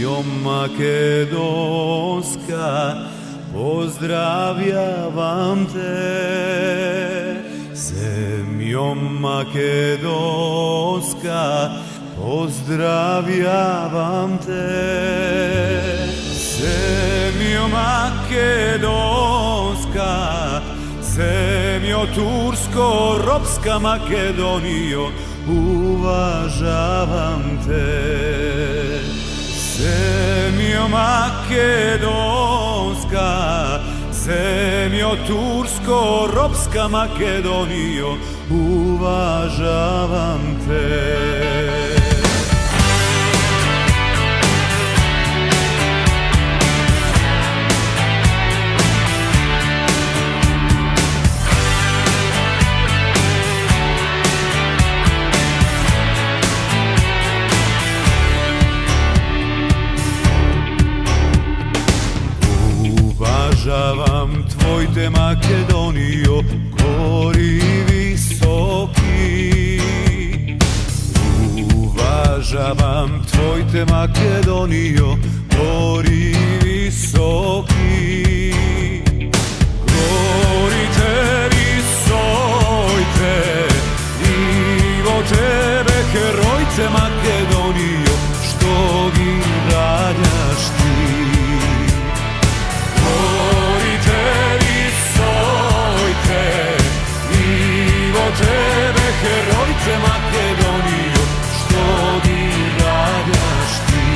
Zemljo makedonska, pozdravljavam te. Zemljo makedonska, pozdravljavam te. Zemljo makedonska, zemljo tursko-ropska Makedonijo, uvažavam te. Zemljo makedonska, zemljo tursko-ropska Makedonijo, uvažavam te. Uvažavam tvoj te Makedonijo, gori visoki. Uvažavam tvoj te Makedonijo, gori visoki. Gorite, visojte, nivo tebe, herojte Makedonijo, što gi radjaš ti. Tebe, herojce Makedonijo, što gi radjaš ti.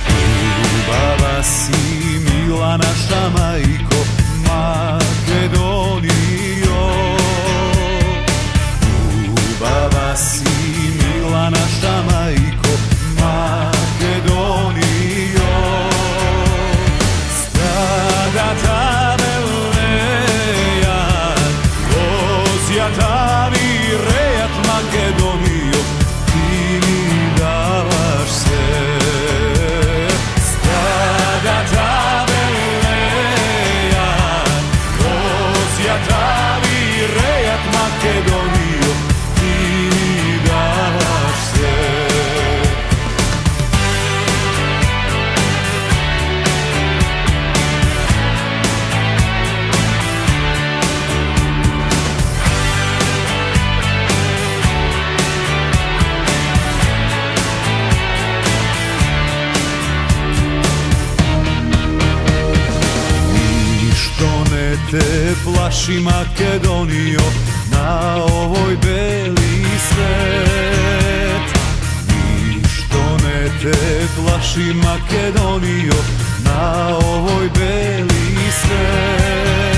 Ljubava si mila naša majko, Makedonijo. Ljubava si mila naša majko, Makedonijo. Stradata Tavi rejat Makedonijo, ti mi davaš se. Stradata veleja, Tavi rejat Makedonijo, ti mi davaš se. Te plaši Makedonijo, na ovoj beli svet. Ništo ne te plaši Makedonijo, na ovoj beli svet.